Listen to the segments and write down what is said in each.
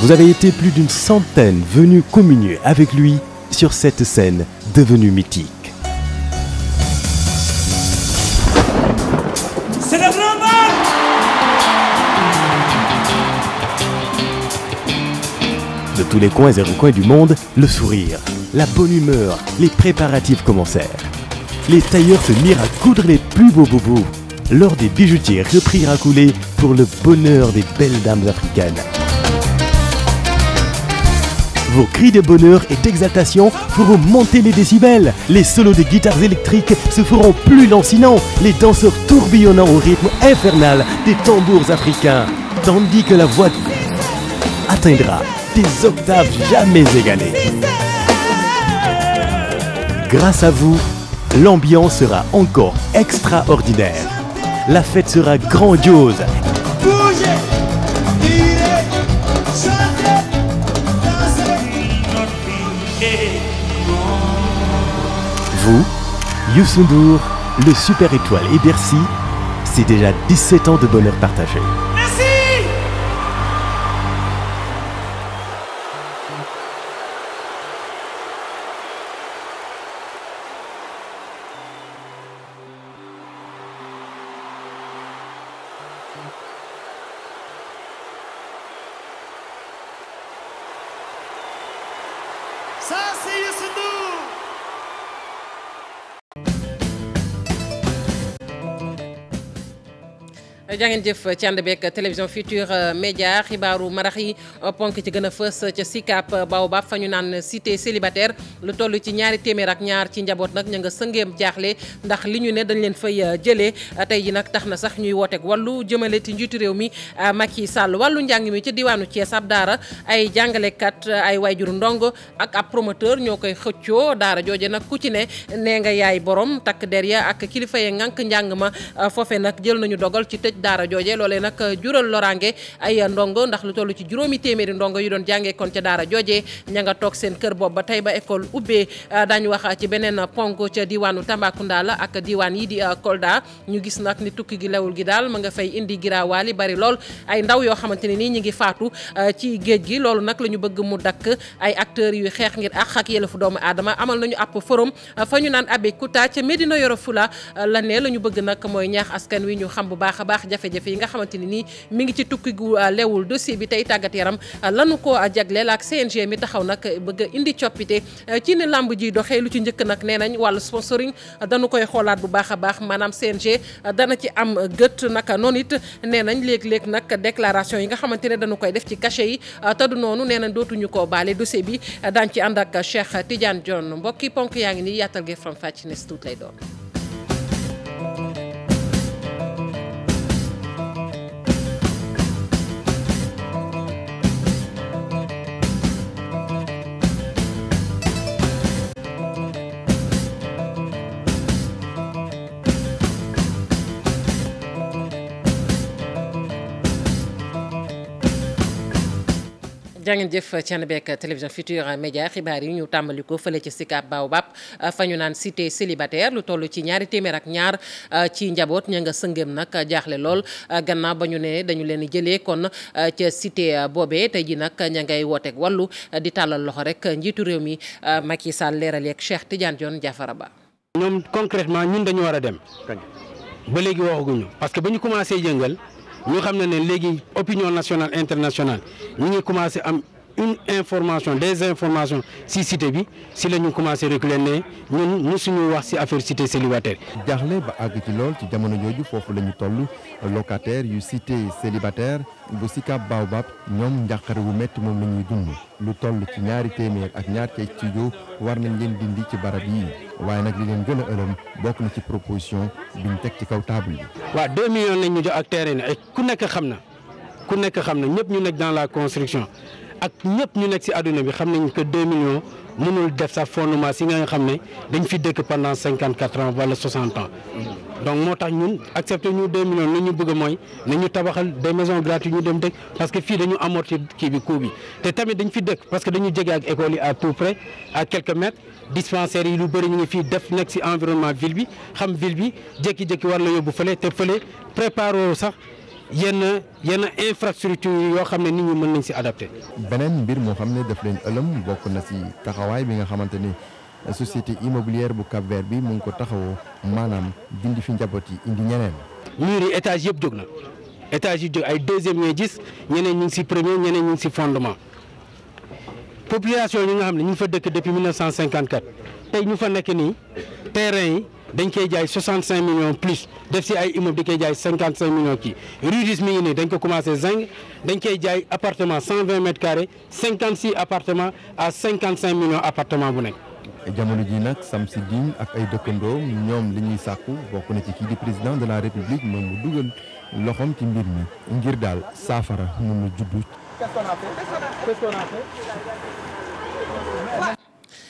Vous avez été plus d'une centaine venus communier avec lui sur cette scène devenue mythique. C'est le grand bal! De tous les coins et recoins du monde, le sourire, la bonne humeur, les préparatifs commencèrent. Les tailleurs se mirent à coudre les plus beaux bobos. L'or des bijoutiers reprirent à couler pour le bonheur des belles dames africaines. Vos cris de bonheur et d'exaltation feront monter les décibels. Les solos des guitares électriques se feront plus lancinants, les danseurs tourbillonnant au rythme infernal des tambours africains, tandis que la voix atteindra des octaves jamais égalées. Grâce à vous, l'ambiance sera encore extraordinaire. La fête sera grandiose. Bougez, tirez, chantez, dansez. Vous, Youssou N'Dour, le Super Étoile et Bercy, c'est déjà 17 ans de bonheur partagé. Merci! Ça, c'est Youssou N'Dour! jàngeen jëf ci ànd beeg télévision Futurs Médias xibaaru marax yi ponk ci gën a fës ca Sicap Baobab fa ñu naan cité célibataire lu toll ci ñaari téeméer ak ñaar ci njaboot nag ña nga sëngeem jaaxle ndax li ñu ne dañ leen fay jëlee tey ji nag tax na sax ñuy wooteeg wàllu jëmale ci njiitu réew mi Macky Sall wàllu njàng mi ci diwaanu Thiès ab daara ay jàngalekat ay waajuru ndongo ak ab promoteur ñoo koy xëccoo daara jooje nag ku ci ne nee nga yaay borom takk der ya ak kilifa ye ngànk njàng ma foofe nag jël nañu dogal ci tëj daara jooje loolee nag jural loraange ay ndongo ndax lu toll ci juróomi téeméeri ndongo yu doon jàngee kon ca daara jooje ña nga toog seen kër boobu ba tey ba école ubbee dañu wax ci beneen ponk ca diwaanu Tambacounda la ak diwaan yi di Kolda ñu gis nag ni tukki gi lewul gi daal ma nga fay indi giraawaali bari lool ay ndaw yoo xamante ne nii ñi ngi faatu ci géej gi loolu nag la ñu bëgg mu dakk ay acteurs yuy xeex ngir ak yelleefu doomu aadama amal nañu ab forum fa ñu naan Abeokuta ca Médina Yoro Fula la ne la ñu bëgg nag mooy ñaax askan wi ñu xam bu baax a baax jafe-jafe yi nga xamante ni nii mi ngi ci tukki gu lewul dossier bi tey tàggat yaram lanu ko jagleel ak CNG mi taxaw nag bëgg a indi coppite ci ne lamb ji doxee lu ci njëkk nag nee nañ wàllu sponsoring dañu koy xoolaat bu baax a baax maanaam CNG dana ci am gët naka noonu it nee nañ léeg-léeg nag déclaration yi nga xamante ne dañu koy def ci cachet yi te du noonu nee nañ dootuñu koo baale dossier bi daañ ci ànd ak Cheikh Tidiane Dione mbokki ponk yaa ngi nii yaatal ge faram fàcc nes tuut lay doon. jàngeen jëf ci ànd beeg télévision Futurs Médias xibaar yi ñu tàmbali ko fële ci Sicap Baobab fa ñu naan cité célibataire lu toll ci ñaari téeméer ak ñaar ci njaboot ña nga sëngéem nag jaaxle lool gannaaw ba ñu ne dañu leen di jëlee kon ca cité boobee tey ji nag ña ngay wooteeg wàllu di tàllal loxo rek njiitu réew mi Macky Sall leeral yeeg Cheikh Tidiane Dione Diafara Ba. ñoom concrètement ñun dañu war a dem ba léegi waxaguñu parce que ba ñu commencé yëngal ñu xam ne léegi opinion nationale internationale ñu ngi commencé am une information des informations si cité bi si la ñu commencé reculer ne ñun mosuñu wax si affaire cité célibataire. jaaxle ba àgg ci lool ci jamono jooju foofu la ñu toll locataire yu cité célibataire bu Sicap Baobab ñoom njàqare wu métti moom la ñuy dund lu toll ci ñaari téeméer ak ñaar ci studio war nañ leen dindi ci barab yi waaye nag li leen gën a ëlëm bokk na ci proposition biñ teg ci kaw table bi. waaw 2 millions lañ ñu jox ak terrain ay ku nekk xam na ñëpp ñu nekk dans la construction ak ñëpp ñu nekk si àdduna bi xam nañ que 2 millions mënul def sax fondement si nga xam ne dañ fi dëkk pendant 54 ans wala 60 ans. donc moo tax ñun accepté ñu 2 millions li ñu bëgg mooy na ñu tabaxal des maisons gratuites ñu dem dëkk parce que fii dañu amortir kii bi coût bi te tamit dañ fi dëkk parce que dañu jege ak école yi à tout près à quelques mètres dispensaires yi lu bëri ñu ngi fii def nekk si environnement ville bi xam ville bi jékki-jékki war la yóbbu fële te fële préparé sax yenn infrastructure yoo xam ne nit ñi mën nañ si adapté. beneen mbir moo xam ne daf leen ëlëm bokk na si taxawaay bi nga xamante ni société immobilière bu Cap-Vert bi mu ngi ko taxawoo maanaam dindi fi njaboot yi indi ñeneen. mur yi étage yëpp jóg na étage yi jóg ay deuxième ngay gis ñeneen ñu ngi si premier ñeneen ñu ngi si fondement population yi nga xam ne ñu ngi fa dëkk depuis 1954 tey ñu fa nekk nii terrain yi dañ koy jaay 65 millions plus def si ay immeuble di koy jaay 55 millions kii Rudis mi ngi nii dañ ko commencé zinc dañ koy jaay appartement 120 mètres carrés 56 appartements à 55 millions appartement bu nekk. jamono ji nag Samsi Digne ak ay dëkkandoo ñoom li ñuy sàkku bokk na ci kii di président de la république moom mu dugal loxoom ci mbir mi ngir daal saafara mun na juddu.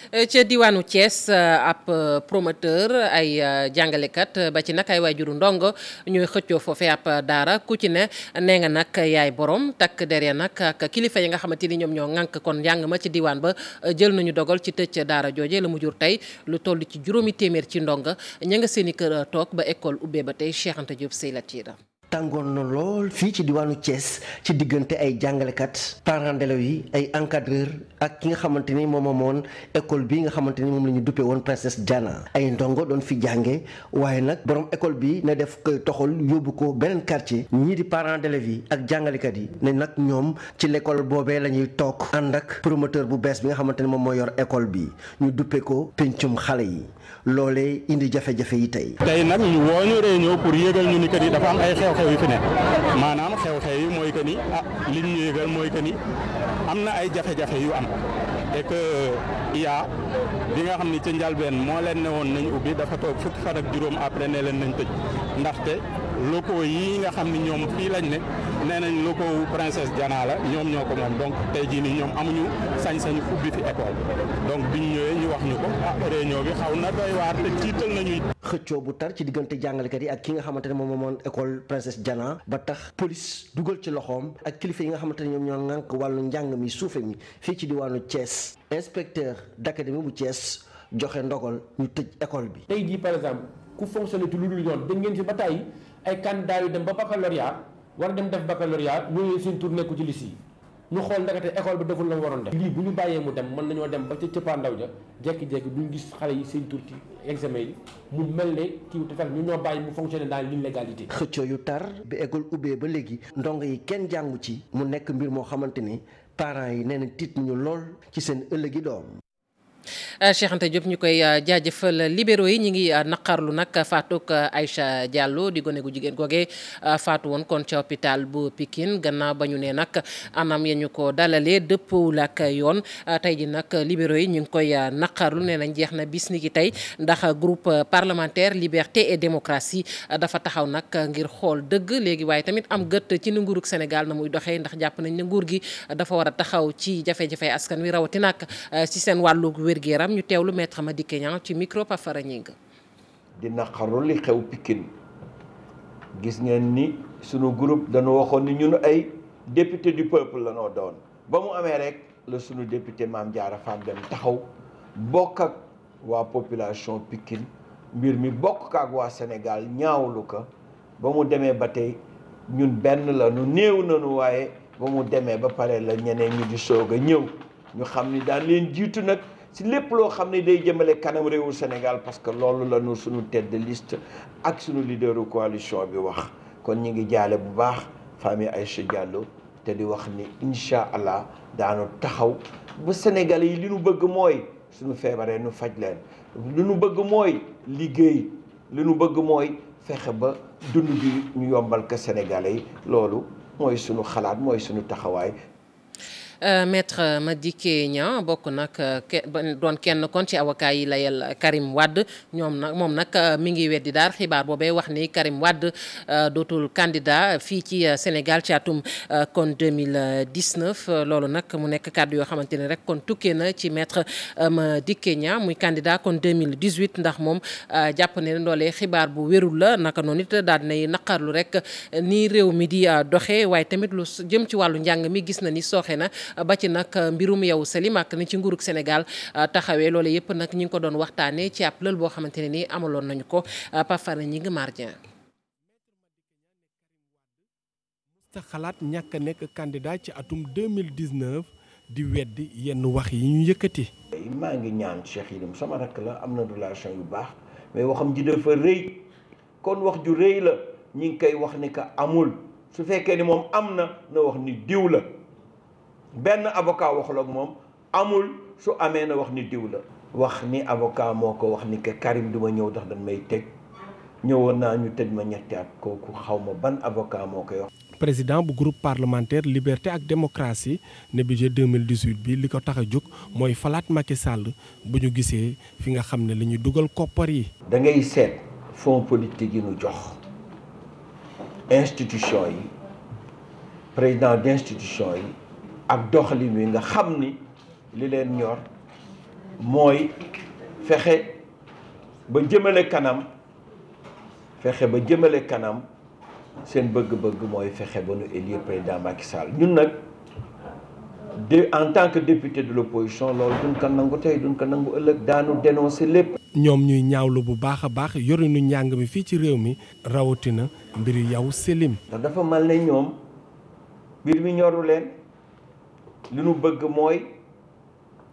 ca diwaanu Thiès ab promoteur ay jàngalekat ba ci nag ay waajuru ndongo ñooy xëccoo foofee ab daara ku ci ne nee nga nag yaay borom takk derrière nag ak kilifa yi nga xamante ni ñoom ñoo ŋànk kon njàng ma ci diwaan ba jël nañu dogal ci tëj daara jooje la mu jur tey lu toll ci juróomi téeméer ci ndongo ña nga seeni kër toog ba école ubbee ba tey Cheikh Anta Diop Sey Latira. tàngoon na lool fii ci diwaanu Thiès ci diggante ay jàngalekat parents d'élèves yi ay encadreur ak ki nga xamante ni moom moomoon école bi nga xamante ni moom la ñu duppee woon Princesse Diana ay ndongo doon fi jànge waaye nag borom école bi ne def koy toxal yóbbu ko beneen quartier ñii di parents d'élèves yi ak jàngalekat yi ne nag ñoom ci l'école boobee la ñuy toog ànd ak promoteur bu bees bi nga xamante ni moom moo yor école bi ñu duppee ko pencum xale yi loolee indi jafe-jafe yi tey. tey nag ñu woo ñu réunion pour yëgal ñu ni que ni dafa am ay xew-xew yu fi ne maanaam xew-xew yi mooy que ni li ñu yëgal mooy que ni am na ay jafe-jafe yu am et que IA bi nga xam ni ca njalbeen moo leen ne woon nañ ubbi dafa toog fukki fan ak juróom après ne leen nañ tëj ndaxte locaux yi nga xam ni ñoom fii lañ ne nee nañ locaux Princesse Diana la ñoom ñoo ko moom donc tey jii nii ñoom amuñu sañ-sañu ubbi fi école donc biñ ñëwee ñu wax ñu ko réunion bi xaw na doy waar te tiital nañuy. xëccoo bu tar ci diggante jàngalekat yi ak ki nga xamante ne moom moomoon école Princesse Diana ba tax police dugal ci loxoom ak kilifa yi nga xamante ne ñoom ñoo ŋànk wàllu njàng mi suufe mi fii ci diwaanu Thiès inspecteur d'académie bu Thiès joxe ndogal ñu tëj école bi. tey jii par exemple ku fonctionné ci lu dul yoon dégg ngeen fi ba tey ay candidats yu dem ba baccalauréat war a dem def baccalauréat ñooñu suñ tur nekku ci liste yi ñu xool ndakate école bi deful la mu waroon def. lii bu ñu bàyyee mu dem mën nañoo dem ba ca cëppaandaw ja jékki-jékki duñ gis xale yi seen tur ci examen yi mu mel ne kii te fekk ñu ñoo bàyyi mu fonctionné dans l'illégalité. xëccoo yu tar bi école ubbee ba léegi ndongo yi kenn jàngu ci mu nekk mbir moo xamante ni parents yi nee na tiit ñu lool ci seen ëllëgi doom. Cheikh Anta Diop ñu koy jaajëfal libéraux yi ñu ngi naqarlu nag faatuk Aïcha Diallo di gone gu jigéen googee faatu woon kon ca hôpital bu Pikine gannaaw ba ñu ne nag anam ya ñu ko dalalee dëppwul ak yoon tey ji nag libéraux yi ñu ngi koy naqarlu nee nañ jeex na bis ni ki tey ndax groupe parlementaire liberté et démocratie dafa taxaw nag ngir xool dëgg léegi waaye tamit am gët ci ni nguurug Sénégal na muy doxee ndax jàpp nañ ne nguur gi dafa war a taxaw ci jafe-jafe askan wi rawati nag ci seen wàllu wér-gu-yaram ñu teewlu maître Madické Niang ci micro Pafara Ñing di naqaru li xew Pikine gis ngeen ni sunu groupe dañu waxoon ni ñun ay député du peuple la noo doon ba mu amee rek la sunu député Mame Diarra Fam dem taxaw bokk ak waa population Pikine mbir mi bokk ak waa Sénégal ñaawlu ko ba mu demee ba tey ñun benn la nu néew nanu waaye ba mu demee ba pare la ñeneen ñu di soog a ñëw ñu xam ni daan leen jiitu nag si lépp loo xam ne day jëmale kanam réewu Sénégal parce que loolu la ñu suñu tête de liste ak suñu leaderu coalition bi wax kon ñi ngi jaale bu baax famille Aïcha Diallo te di wax ni incha allah daanu taxaw ba Sénégalais yi li nu bëgg mooy suñu feebaree nu faj leen li nu bëgg mooy liggéey li nu bëgg mooy fexe ba dund bi ñu yombal ko Sénégalais yi loolu mooy suñu xalaat mooy suñu taxawaay. Maître Madické Niang bokk nag doon kenn kon ci avocat yi layel Karim Wade moom nag mi ngi weddi daal xibaar boobee wax ni Karim Wade dootul candidat fii ci Sénégal ci atum kon 2019 loolu nag mu nekk kàddu yoo xamante ne rek kon tukkee na ci Maître Madické Niang muy candidat kon 2018 ndax moom jàpp ne loolee xibaar bu wérul la naka noonu it daal dinay naqarlu rek ni réew mi di doxee waaye tamit lu jëm ci wàllu njàng mi gis na ni sooxe na ba ci nag mbirum yow Salim ak ni ci nguurug Sénégal taxawee loolu yëpp nag ñi ngi ko doon waxtaanee ci ab lël boo xamante ne ni amaloon nañu ko Pafara ñi ngi Mardien sa xalaat ñàkk a nekk candidat ci atum 2019 di weddi yenn wax yi ñu yëkkati. maa ngi ñaan Cheikh Yérim sama rakk la am na relation yu baax mais waxam ji dafa rëy kon wax ju rëy la ñi ngi koy wax ni que amul su fekkee ni moom am na wax ni diw la benn avocat waxul ak moom amul su amee na wax ni diw la. wax ni avocat moo ko wax ni que Karim duma ñëw ndax dañ may tëj ñëwoon naa ñu tëj ma ñetti at kooku xaw ma ban avocat moo koy wax. président bu groupe parlementaire liberté ak démocratie ne budget 2018 bi li ko tax a jóg mooy falaat Macky Sall bu ñu gisee fi nga xam ne la ñuy dugal koppar yi. da ngay seet fonds politique yi ñu jox institution yi président d'institution yi ak doxalin wi nga xam ni li leen ñor mooy fexe ba jëmale kanam seen bëgg-bëgg mooy fexe ba nu élire président Macky Sall ñun nag en tant que député de l'opposition loolu duñ ko nangu tey duñ ko nangu ëllëg daanu dénoncer lépp. ñoom ñuy ñaawlu bu baax a baax yorinu njàng mi fii ci réew mi rawatina mbiri yow Selim. ndax dafa mal ne ñoom mbir mi ñoru leen li nu bëgg mooy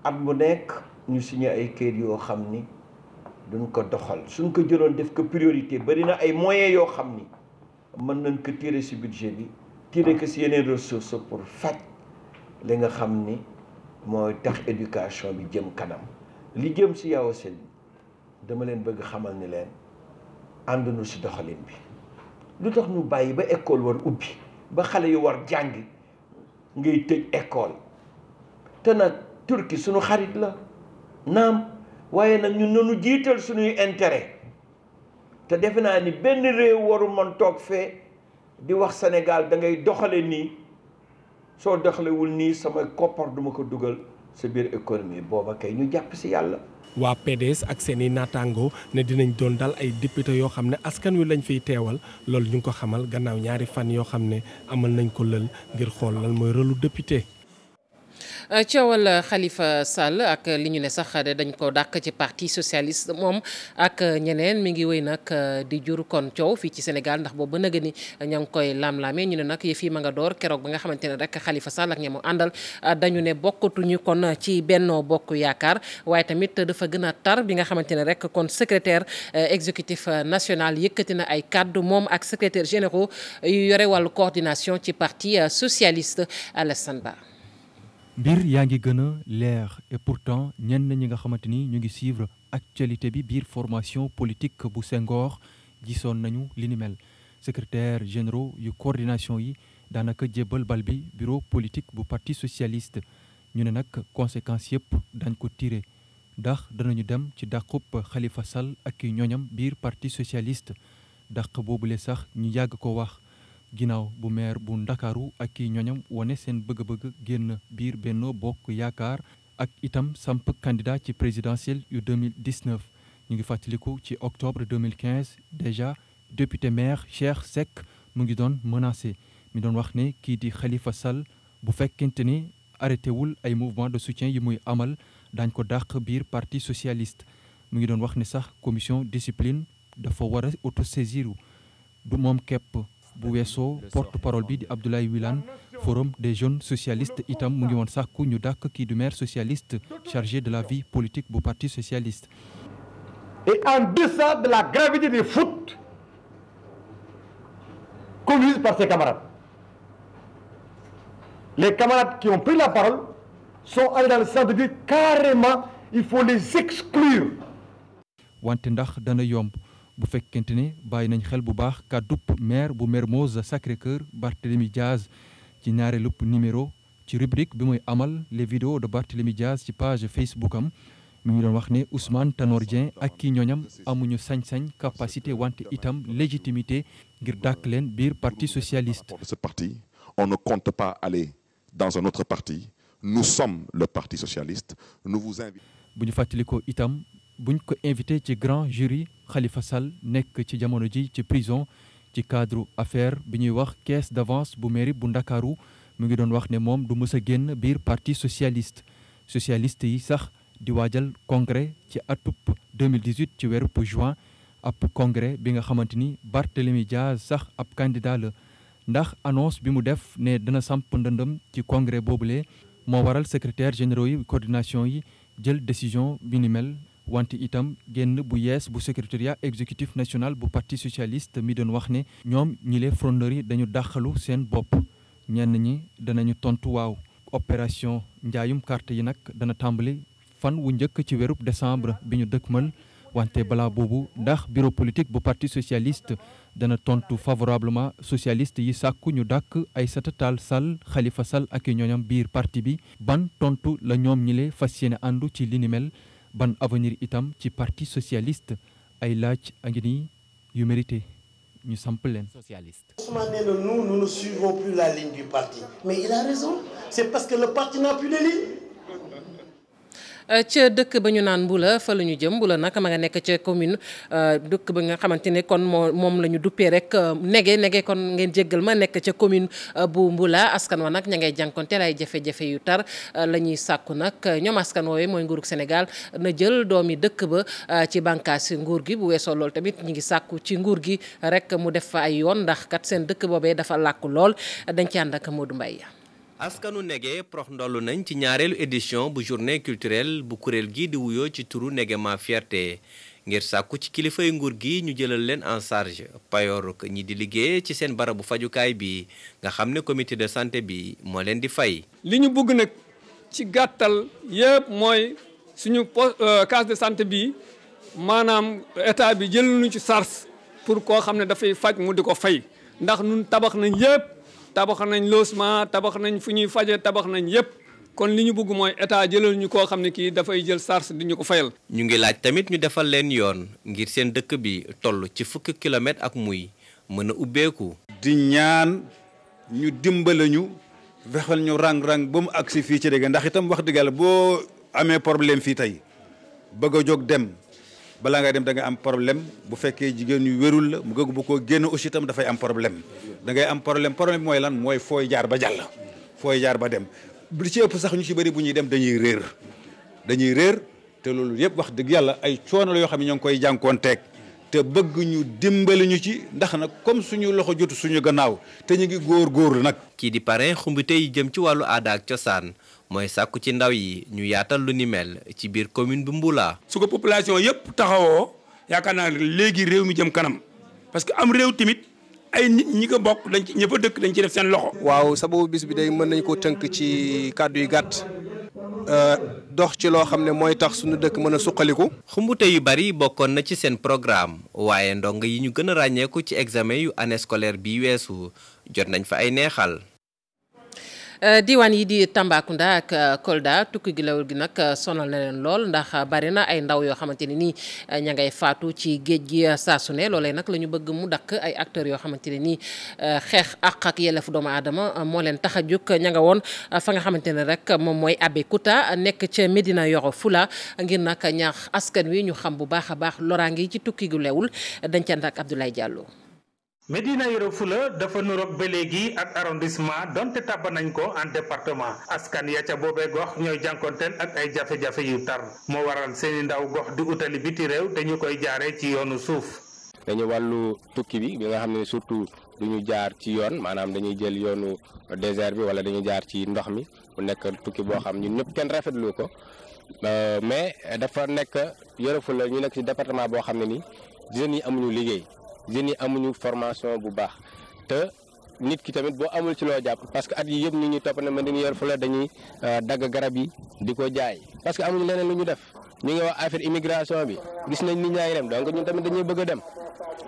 at bu nekk ñu signé ay kayit yoo xam ni duñ ko doxal suñ ko jëloon def ko priorité bari na ay moyens yoo xam ni mën nañ ko tirer ci budget bi tirer ko ci yeneen ressources pour faj li nga xam ni mooy tax éducation bi jëm kanam li jëm ci yow Selim dama leen bëgg xamal ni leen ànduñu ci doxalin bi lu tax ñu bàyyi ba école war ubbi ba xale yu war jàngi ngay tëj école te nag Turquie suñu xarit la naam waaye nag ñun nanu jiital suñuy intérêt te defe naa ni benn réew waru mën toog fee di wax Sénégal da ngay doxale nii soo doxalewul nii sama koppar duma ko dugal sa biir économie booba kay ñu jàpp ci yàlla. waa PDS ak seeni naataango ne dinañ doon dal ay député yoo xam ne askan wi lañ fiy teewal loolu ñu ngi ko xamal gannaaw ñaari fan yoo xam ne amal nañ ko lël ngir xool lan mooy rôlu député. coowal Khalifa Sall ak li ñu ne sax dañ ko dàq ci parti socialiste moom ak ñeneen mi ngi wéy nag di jur kon coow fii ci Sénégal ndax boobu ba nëgë ni ña ngi koy laam-laamee ñu ne nag yëf yi ma nga door keroog ba nga xamante ne rek Khalifa Sall ak ñamu àndal dañu ne bokkatuñu kon ci Benno Bokk Yaakaar waaye tamit dafa gën a tar bi nga xamante ne rek kon secrétaire exécutif national yëkkati na ay kàddu moom ak secrétaire généraux yu yore wàllu coordination ci parti socialiste Alassane Ba. mbir yaa ngi gën a leer et pourtant ñenn ñi nga xamante ni ñu ngi suivre actualité bi biir formation politique bu Senghor gisoon nañu li ni mel secrétaire généraux yu coordination yi daanaka jébbal bal bi bureau politique bu parti socialiste ñu ne nag conséquences yëpp dañ ko tiré ndax danañu dem ci dàqub Khalifa Sall ak i ñoñam biir parti socialiste dàq boobule sax ñu yàgg ko wax ginnaaw bu maire bu Ndakaaru ak i ñoñam wane seen bëgg-bëgg génn biir Benno Bokk Yaakaar ak itam samp candidat ci présidentielle yu 2019 ñu ngi fàttaliku ci octobre 2015 déjà député maire Cheikh Seck mu ngi doon menacé mi doon wax ne kii di Khalifa Sall bu fekkente ne arrêté wul ay mouvement de soutien yi muy amal daañ ko dàq biir parti socialiste mu ngi doon wax ne sax commission discipline dafa war a autosaisir du moom képp bu weesoo porte-parole bi di Abdoulaye Wilane forum des jeunes socialistes itam mu ngi woon sàkku ñu dàkk kii du maire socialiste chargé de la vie politique bu parti socialiste. Et en deçà de la gravité des fautes commises par ses camarades, les camarades qui ont pris la parole sont allés dans le sens de dire carrément il faut les exclure. wante ndax dana yomb. bu fekkente ne bàyyi nañ xel bu baax kàddub maire bu Mermoz Sacré-Cœur Barthélémy Diaz ci ñaareelu numéro ci rubrique bi muy amal les vidéos de Barthélémy Diaz ci page Facebook am mi ngi doon wax ne Ousmane Tanor Dieng ak ki ñooñam amuñu sañ-sañ capacité wante itam légitimité ngir dàkk leen biir parti socialiste. Ce parti, on ne compte pas aller dans un autre parti. Nous sommes le parti socialiste. Nous vous invitons. bu ñu fàttali ko itam. buñ ko invité ci grand jury Khalifa Sall nekk ci jamono ji ci prison ci cadre affaire bi ñuy wax caisse d'avance bu mairie bu Ndakaaru mu ngi doon wax ne moom du mës a génn biir parti socialiste socialiste yi sax di waajal congrès ci atub 2018 ci weeru juin ab congrès bi nga xamante ni Barthélémy Diaz sax ab candidat la ndax annonce bi mu def ne dana samp ndëndëm ci congrès boobule moo waral secrétaire généraux yi coordination yi jël décision bi ni mel wante itam génn bu yees bu secrétariat exécutif national bu parti socialiste mi doon wax ne ñoom ñile frondeurs yi dañu dàqalu seen bopp ñenn ñi danañu tontu waaw. opération njaayum carte yi nag dana tàmbali fan wu njëkk ci weerub décembre bi ñu dëkkmal wante balaa boobu ndax bureau politique bu parti socialiste dana tontu favorablement socialiste yi sàkku ñu dàkk Aïssata Tall Sall Khalifa Sall ak i ñooñam biir parti bi ban tontu la ñoom ñile fas yéene àndu ci li ni mel ban avenir itam ci parti socialiste ay laaj a ngi nii yu mérité ñu samp leen. socialiste. Ousmane nee na nous ne suivons plus la ligne du parti mais il a raison c'est parce que le parti n'a plus de ligne. ca dëkk ba ñu naan Mbula fa la ñu jëm Mbula nag ma nga nekk ca commune dëkk ba nga xamante ne kon moom la ñu duppee rek nege kon ngeen jéggal ma nekk ca commune bu Mbula askan wa nag ña ngay jànkonteel ay jafe-jafe yu tar la ñuy sàkku nag ñoom askan woowee mooy nguurug Sénégal na jël doomi dëkk ba ci bànqaas nguur gi bu weesoo loolu tamit ñi ngi sàkku ci nguur gi rek mu def fa ay yoon ndax kat seen dëkk boobee dafa làkku lool dañ ci ànd ak Modou Mbaye. askanu Nege prox ndollu nañ ci ñaareelu édition bu journée culturelle bu kuréel gi di wuyoo ci turu Nege ma fierté ngir sàkku ci kilifay nguur gi ñu jëlal leen en charge payoor ñi di liggéey ci seen barabu fajukaay bi nga xam ne comité de santé bi moo leen di fay. li ñu bëgg nag ci gàttal yëpp mooy suñu case de santé bi maanaam état bi jël ñu ci charge pour koo xam ne dafay faj mu di ko fay ndax ñun tabax nañ yëpp. tabax nañ logement tabax nañ fu ñuy faje tabax nañ yépp kon li ñu bëgg mooy état jëlal ñu koo xam ne kii dafay jël charge di ñu ko fayal. ñu ngi laaj tamit ñu defal leen yoon ngir seen dëkk bi toll ci fukki kilomètres ak muy mën a ubbeeku. di ñaan ñu dimbale ñu fexal ñu rang-rang ba mu agsi fii ci dégg ndax itam wax dëgg yàlla boo amee problème fii tey bëgg a jóg dem balaa ngay dem da nga am problème bu fekkee jigéen ñu wérul la mu gëg bu ko génn aussi itam dafay am problème da ngay am problème bi mooy lan mooy fooy jaar ba jàll fooy jaar ba dem li ci ëpp sax ñu ci bëri bu ñuy dem dañuy réer te loolu yëpp wax dëgg yàlla ay coono la yoo xam ne ñoo ngi koy jànkoonteeg te bëgg ñu dimbali ñu ci ndax nag comme suñu loxo jotu suñu gannaaw te ñu ngi góor nag. kii di parrain xumbite yi jëm ci wàllu aada ak cosaan mooy sàkku ci ndaw yi ñu yaatal lu ni mel ci biir commune bu Mbula. su ko population yëpp taxawoo yaakaar naa léegi réew mi jëm kanam parce que am réew tamit ay nit ñi ko bokk dañ ci ñëpp a dëkk dañ ci def seen loxo. waaw sababu bis bi day mën nañ ko tënk ci kàddu yu gàtt dox ci loo xam ne mooy tax suñu dëkk mën a suqaliku. xumbute yu bari bokkoon na ci seen programme waaye ndong yi ñu gën a ràññeeku ci examen yu année scolaire bi weesu jot nañ fa ay neexal. diwaan yi di Tambacounda ak Kolda tukki gi lawul gi nag sonal na leen lool ndax bari na ay ndaw yoo xamante ne nii ña ngay faatu ci géej gi saa su ne loolee nag la ñu bëgg mu dakk ay acteurs yoo xamante ne nii xeex àq ak yelleefu doomu aadama moo leen tax a jóg ña nga woon fa nga xamante ne rek moom mooy Abeokuta nekk ca Médina Yoro Fula ngir nag ñaax askan wi ñu xam bu baax a baax loraange yi ci tukki gu lewul dañ ca ànd ak Abdoulaye Diallo. Médina Yoro Fula dafa nuroog ba léegi ak arrondissement donte tàbb nañ ko en département askan ya ca boobee gox ñooy jànkonteel ak ay jafe-jafe yu tar moo waral seeni ndaw gox di utali biti réew te ñu koy jaaree ci yoonu suuf. dañu wàllu tukki bi nga xam ne surtout duñu jaar ci yoon maanaam dañuy jël yoonu désert bi wala dañuy jaar ci ndox mi mu nekk tukki boo xam ñun ñëpp kenn rafetlu ko mais dafa nekk Yoro Fula ñu nekk ci département boo xam ne ni jeunes yi amuñu liggéey. jeunes yi amuñu formation bu baax te nit ki tamit boo amul ci loo jàpp parce que at yi yëpp nit ñi topp na Médina Yoro Fula dañuy dagg garab yi di ko jaay parce que amuñu leneen lu ñu def ñu ngi wax affaire immigration bi gis nañ nit ñaa ngi dem donc ñun tamit dañuy bëgg a dem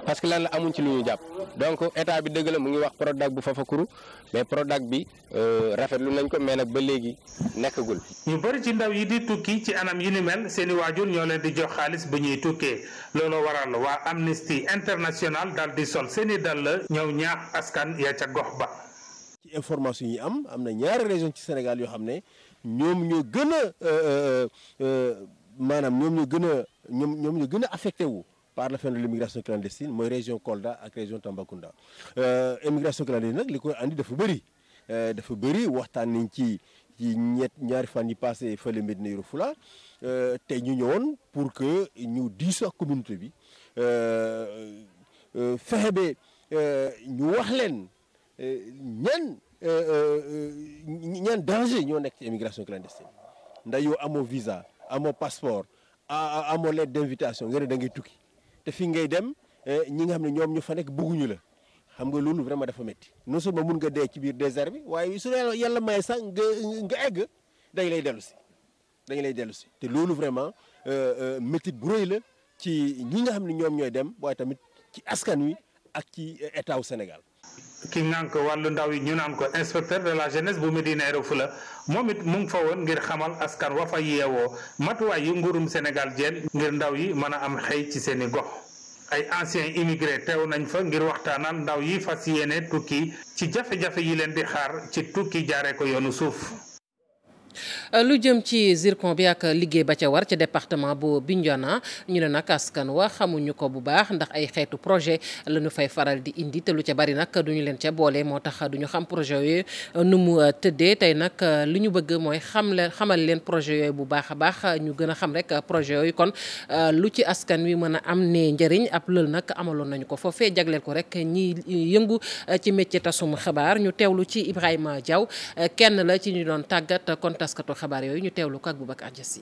parce que lan la amuñ ci lu ñu jàpp donc état bi dëgg la mu ngi wax Prodac bu Fafakuru mais Prodac bi rafetlu nañ ko mais nag ba léegi nekkagul. ñu bëri ci ndaw yi di tukki ci anam yu ni mel seeni waajur ñoo leen di jox xaalis bu ñuy tukkee looloo waral waa Amnesty International daal di sol seeni dal ñëw ñaax askan ya ca gox ba. ci information yi am na ñaari région ci Sénégal yoo xam ne ñoom ñoo gën a maanaam ñoom ñoo gën a affecté wu. par le phénomène de l'immigration clandestine mooy région Kolda ak région Tambacounda immigration clandestine nag li koy andi dafa bëri waxtaan nañ ci ñaari fan yi passé fële Médina Yoro Fula te ñu ñëwoon pour que ñu diisoo ak communauté bi fexe ba ñu wax leen ñan danger ñoo nekk ci immigration clandestine ndax yow amoo visa amoo passeport amoo lettre d'invitation nga ne da ngay tukki te fi ngay dem ñi nga xam ne ñoom ñu fa nekk bëgguñu la xam nga loolu vraiment dafa métti non seulement mun nga dee ci biir désert bi waaye su yàlla may sax nga egg dañ lay dellu si te loolu vraiment métit bu rëy la ci ñi nga xam ne ñoom ñooy dem waaye tamit ci askan wi ak ci état wu Sénégal. ki ngànk wàllu ndaw yi ñu naan ko inspecteur de la jeunesse bu Médina Yoro Foulah moom it mu ngi fa woon ngir xamal askan wa fa yeewoo matuwaay yu nguurum Sénégal jël ngir ndaw yi mën a am xëy ci seeni gox. ay anciens immigrés teew nañ fa ngir waxtaanal ndaw yi fas yéene tukki ci jafe-jafe yi leen di xaar ci tukki jaaree ko yoonu suuf. lu jëm ci zircon bi ak liggéey ba ca war ca département bu Bignona ñu ne nag askan wa xamuñu ko bu baax ndax ay xeetu projet la ñu fay faral di indi te lu ca bari nag duñu leen ca boole moo tax duñu xam projet yooyu nu mu tëddee tey nag li ñu bëgg mooy xamal leen projet yooyu bu baax a baax ñu gën a xam rek projet yooyu kon lu ci askan wi mën a am ne njëriñ ab lël nag amaloon nañu ko foofee jagleel ko rek ñi yëngu ci métier tasum xabaar ñu teewlu ci Ibrahima Diaw kenn la ci ñu doon tàggat kon taskatu xabaar yooyu ñu teewlu ko ak Boubacar Diassi.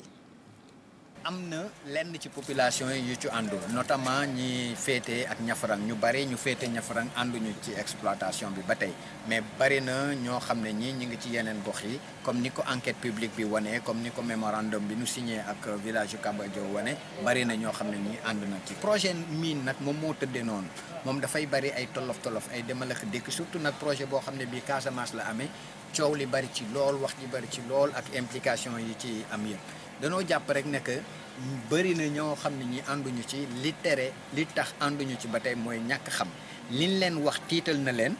am na lenn ci population yi yu ci àndu notamment ñi féete ak ñafarang ñu bari ñu féete ñafarang ànduñu ci exploitation bi ba tey mais bari na ñoo xam ne ñi ngi ci yeneen gox yi comme ni ko enquête publique bi wane comme ni ko mémorandum bi ñu signé ak village yu Kambadio wane bari na ñoo xam ne ñi ànd na ci projet mine nag moom moo tëddee noonu moom dafay bari ay tolof ay demalax dëkk surtout nag projet boo xam ne bii Casamance la amee coow li bari ci lool wax ji bari ci lool ak implication yi ci am yëpp danoo jàpp rek ne que bëri na ñoo xam ne ñi ànduñu ci li tere li tax ànduñu ci ba tey mooy ñàkk xam liñ leen wax tiital na leen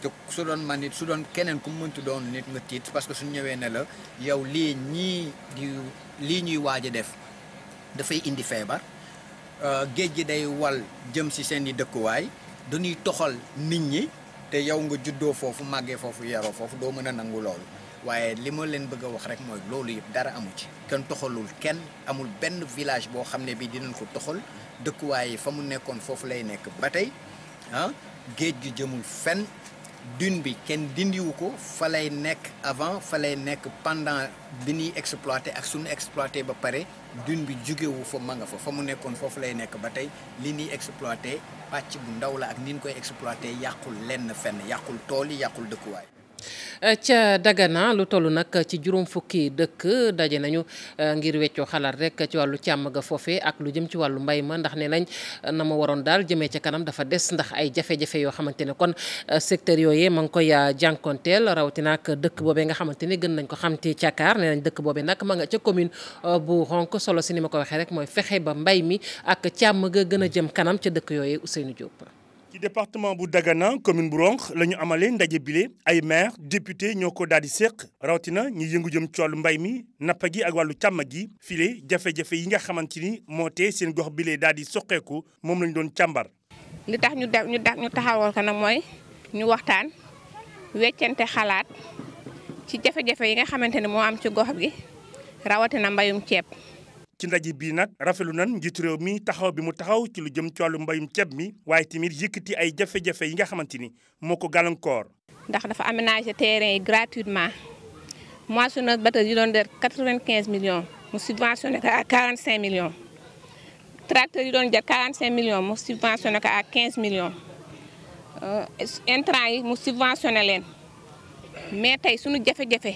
te su doon man nit su doon keneen ku mënti doon nit nga tiit parce que suñ ñëwee ne la yow lii ñuy waaj a def dafay indi feebar géej gi day wal jëm si seen i dëkkuwaay dañuy toxal nit ñi te yow nga juddoo foofu màggee foofu yaroo foofu doo mën a nangu loolu waaye li ma leen bëgg a wax rek mooy loolu yëpp dara amu ci kenn toxalul kenn amul benn village boo xam ne bi dinañ ko toxal dëkkuwaay yi fa mu nekkoon foofu lay nekk ba tey géej gi jëmul fenn dune bi kenn dindiwu ko fa lay nekk avant fa lay nekk pendant bi ñuy exploité ak suñu exploité ba pare dune bi jógewu fa ma nga fa mu nekkoon foofu lay nekk ba tey li ñuy exploité pàcc bu ndaw la ak ni ñu koy exploité yàqul lenn fenn yàqul tool yi yàqul dëkkuwaay. ca Dagana lu toll nag ci juróom fukki dëkk daje nañu ngir weccoo xalaat rek ci wàllu càmm ga foofe ak lu jëm ci wàllu mbay ma ndax ne nañ na ma waroon daal jëmee ca kanam dafa des ndax ay jafe-jafe yoo xamante ne kon secteur yooyee ma ngi koy jànkonteel rawatina ak dëkk boobee nga xamante ne gën nañ ko xam ci Cakaar ne nañ dëkk boobee nag ma nga ca commune bu Ronk solo si ni ma ko waxee rek mooy fexe ba mbay mi ak càmm ga gën a jëm kanam ca dëkk yooyee Ousseynou Diop. ci département bu Dagana commune bu Ronk la ñu amalee ndaje bile ay maire député ñoo ko daal di séq rawatina ñi yëngu jëm ci wàllu mbay mi nappa gi ak wàllu càmm gi file jafe-jafe yi nga xamante ni moo tee seen gox bile daal di soqeeku moom lañ doon càmbar. li tax ñu taxawal ko nag mooy ñu waxtaan weccante xalaat ci jafe-jafe yi nga xamante ne moo am ci gox gi rawatina mbayum ceeb. ci ndaje bii nag rafetlu nan njiitu réew mi taxaw bi mu taxaw ci lu jëm ci wàllu mbayum ceeb mi waaye tamit yëkkati ay jafe-jafe yi nga xamante ni moo ko gàllankoor. ndax dafa aménager terrain yi gratuitement moissonneuse batteuse yi doon der 95 millions mu subventionné ko à 45 millions tracteur yi doon jar 45 millions mu subventionné ko à 15 millions intrant yi mu subventionné leen mais tey suñu jafe-jafe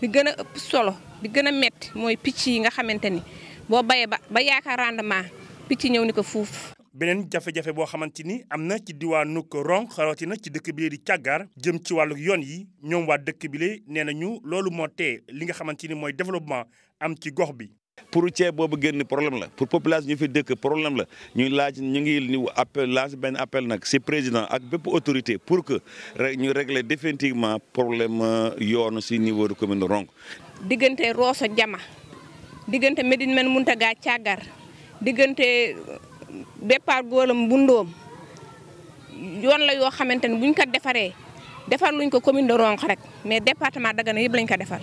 li gën a ëpp solo li gën a métti mooy picc yi nga xamante ni boo bayee ba yaakaar rendement picc ñëw ni ko fuuf. beneen jafe-jafe boo xamante ni am na ci diwaanu Ronk rawatina ci dëkk bi di Càggaar jëm ci wàllu yoon yi ñoom waa dëkk bi le nee nañu loolu moo tee li nga xamante ni mooy développement am ci gox bi. pour ceeb boobu génn problème la pour population ñu fi dëkk problème la ñuy laaj ñu ngi appel lancé benn appel nag si président ak bépp autorité pour que ñu régler définitivement problème yoon si niveau de commune de Ronk. diggante Rosso Jama diggante Médine Men Muntaga Càggar diggante départ Góolam Bundoom yoon la yoo xamante ne buñ ko defaree defar luñ ko commune de Ronk rek mais département Dagana yëpp lañ ko defar.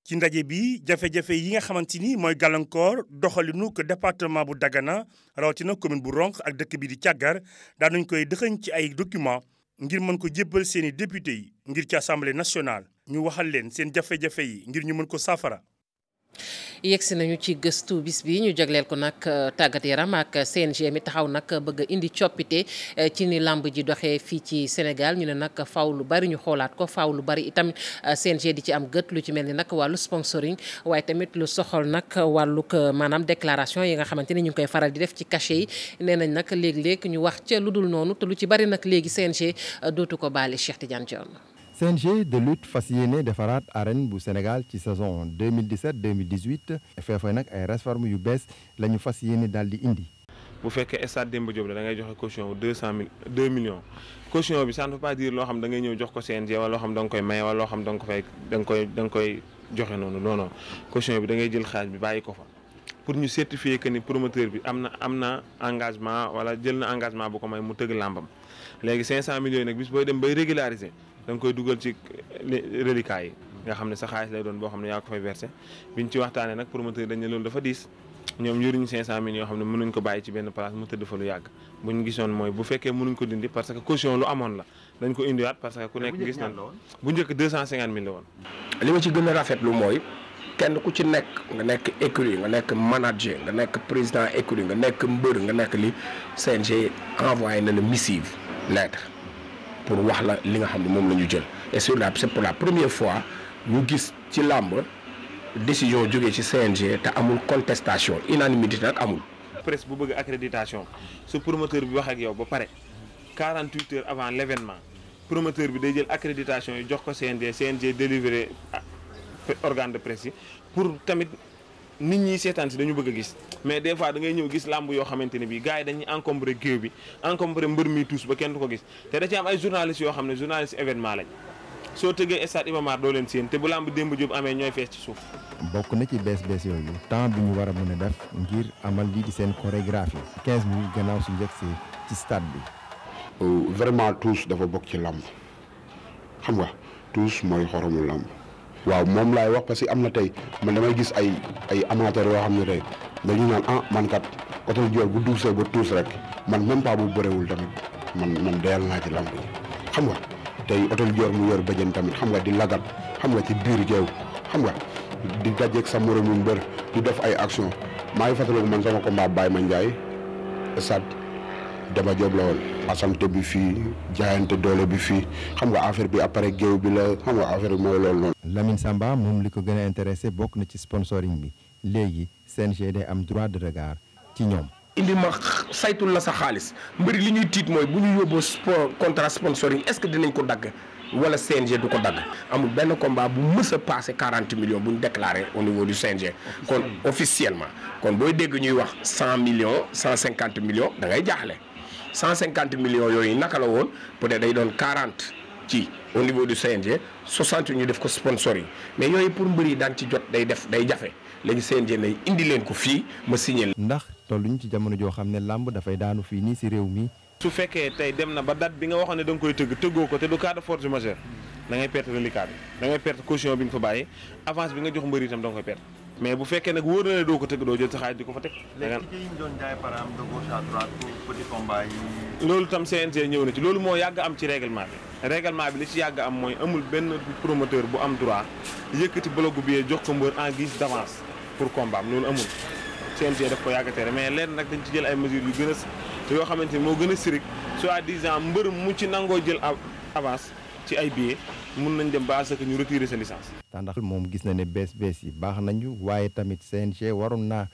ci ndaje bi jafe-jafe yi nga xamante ni mooy gàllankoor doxalinu ko département bu Dagana rawatina commune bu Ronk ak dëkk bi di Càggar daan nañ koy dëxëñ ci ay document ngir mën ko jébbal seeni député yi ngir ci assemblée nationale ñu waxal leen seen jafe-jafe yi ngir ñu mën ko saafara. yegsi nañu ci gëstu bis bi ñu jagleel ko nag tàggat yaram ak CNG mi taxaw nag bëgg a indi coppite ci ni làmb ji doxee fii ci Sénégal ñu ne nag faaw lu bari ñu xoolaat ko faaw lu bari itam CNG di ci am gët lu ci mel ni nag wàllu sponsoring waaye tamit lu soxal nag wàllug maanaam déclaration yi nga xamante ni ñu ngi koy faral di def ci cachet yi nee nañ nag léeg-léeg ñu wax ca lu dul noonu te lu ci bari nag léegi CNG dootu ko baale. Cheikh Tidiane Dione. CNG de lutte fas yéene defaraat arène bu Sénégal ci saison 2017-2018 feefooy nag ay réformes yu bees la ñu fas yéene daal di indi. bu fekkee stade Demba Diop la da ngay joxe caution wu 2 millions caution bi ça ne veut pas dire loo xam da ngay ñëw jox ko CNG wala loo xam da nga koy maye wala loo xam da nga koy joxe noonu non caution bi da ngay jël xaalis bi bàyyi ko fa pour ñu certifier que ni promoteur bi am na engagement wala jël na engagement bu ko may mu tëgg làmbam léegi 500 millions yi nag bis booy dem bay régulariser. da nga koy dugal ci reliquats yi nga xam ne sa xaalis lay doon boo xam ne yaa ko fay versé biñ ci waxtaanee nag promoteur dañ ne loolu dafa diis ñoom yoruñu 500 millions yoo xam ne mënuñ ko bàyyi ci benn place mu tëdd fa lu yàgg buñ gisoon mooy bu fekkee mënuñ ko dindi parce que caution lu amoon la dañ ko indiwaat parce que ku nekk gis nañ bu njëkk 250 000 la woon. li ma ci gën a rafetlu mooy kenn ku ci nekk nga nekk écurie nga nekk manager nga nekk président écurie nga nekk mbër nga nekk li CNG envoyé na la missive lettre. pour wax la li nga xam ne moom la ñu jël et c'est pour la première fois ñu gis ci làmb décision jógee ci CNG te amul contestation unanimité nag amul. presse bu bëgg accréditation su promoteur bi wax ak yow ba pare 48 heures avant l'événement promoteur bi day jël accréditation yi jox ko CNG délivré organe de presse yi pour tamit nit ñi seetaan si dañu bëgg a gis mais des fois da ngay ñëw gis làmb yoo xamante ne bii gars yi dañuy encombré géew bi encombré mbër mi tuus ba kenn du ko gis te da ci am ay journalistes yoo xam ne journaliste événement lañ soo tëggee stade Iba Mar doo leen séen te bu làmb Demba Diop amee ñooy fees ci suuf. bokk na ci bees yooyu temps bi ñu war a mën a def ngir amal lii di seen chorégraphie 15 minutes gannaaw su njëkk ci stade bi. vraiment tous dafa bokk ci làmb xam nga tous mooy xoromu làmb. waaw moom laay wax parce que am na tey man damay gis ay amateurs yoo xam ne tey dañu naan man kat Hôtel Dior bu duusee ba tuus rek man même pas bu bëriwul tamit man deyal naa ci lamb yi xam nga tey Hôtel Dior mu yor bëjën tamit xam nga di lagat xam nga ci biir géew xam nga di dajeeg sa moromu mbër di def ay action maa ngi fàttaliku man sama combat Baye Mandiaye stade Demba Diop la woon asante bi fii jaayante doole bi fii xam nga affaire bi après géew bi la xam nga affaire bi mooy loolu noonu. Lamine Samba moom li ko gën a intéressé bokk na ci sponsoring bi léegi CNG day am droit de regard ci ñoom. indi ma saytul la sa xaalis mbëri li ñuy tiit mooy bu ñu yóbboo contrat sponsoring est-ce que dinañ ko dagg wala CNG du ko dagg amul benn combat bu mës a passé 40 millions bu ñu déclaré au niveau du CNG kon officiellement kon booy dégg ñuy wax 100 millions 150 millions da ngay jaaxle 150 millions yooyu naka la woon peut-être day doon 40 ci au niveau du CNG 60 ñu def ko sponsoring mais yooyu pour mbër yi daan ci jot day jafe léegi CNG nay indi leen ko fii ma signé. ndax tolluñ ci jamono joo xam ne làmb dafay daanu fii nii si réew mi. su fekkee tey dem na ba date bi nga waxoon ne da nga koy tëggoo ko te du cas de force majeure da ngay perte reliquat bi da ngay perte caution bi nga fa bàyyi avance bi nga jox mbër itam da nga koy perte mais bu fekkee nag wóor na ne doo ko tëgg doo jël sa xaalis di ko fa teg. léegi ci yi ñu doon jaay par exemple de gauche à droite pour petit combat yi. loolu tam CNG ñëw na ci loolu moo yàgg am ci règlement bi li ci yàgg am mooy amul benn promoteur bu am droit yëkkati bloc bi jox ko mbër en guise d'avance pour combat am loolu amul CNG daf ko yàgg a tere mais leen nag dañ ci jël ay mesures yu gën a yoo xamante ni moo gën a strict soit-disant mbër mu ci nangoo jël avance ci ay billets mun nañ dem ba à ce que ñu retirer sa licence. ndax moom gis na ne bees yi baax nañu waaye tamit CNG waroon naa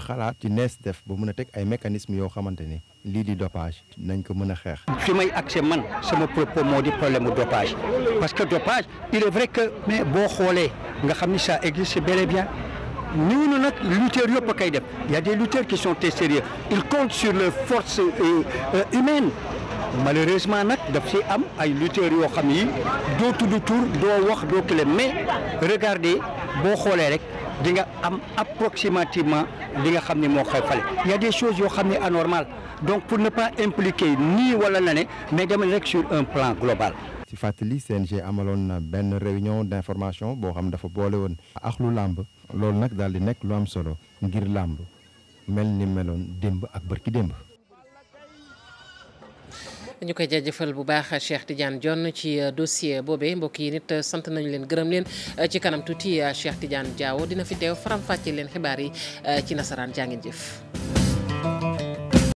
xalaat ci nees def ba mën a teg ay mécanismes yoo xamante ne lii di dopage nañ ko mën a xeex. fi may accès man sama propos moo di problème mu dopage parce que dopage il est vrai que mais boo xoolee nga xam ni ça existe bel et bien. ñëw na nag lutteurs yëpp a koy def y a des lutteurs qui sont très sérieux ils comptent sur leur force humaine malheureusement nag daf ci am ay lutteurs yoo xam ni doo tudd tur doo wax doo kële mais regardez boo xoolee rek di nga am approximativement li nga xam ne moo xew fale y a des choses yoo xam ne anormal donc pour ne pas impliquer nii wala la ne mais demal rek sur un plan global. ci fàttali CNG amaloon na benn réunion d'information boo xam dafa boole woon axlu làmb loolu nag daal di nekk lu am solo ngir làmb mel ni meloon démb ak bërki démb. ñu koy jaajëfal bu baax Cheikh Tidiane Dione ci dossier boobee mbokk yi nit sant nañu leen gërëm leen ci kanam tuuti Cheikh Tidiane Diawo dina fi teew faram-fàcce leen xibaar yi ci nasaraan jaa ngeen jëf.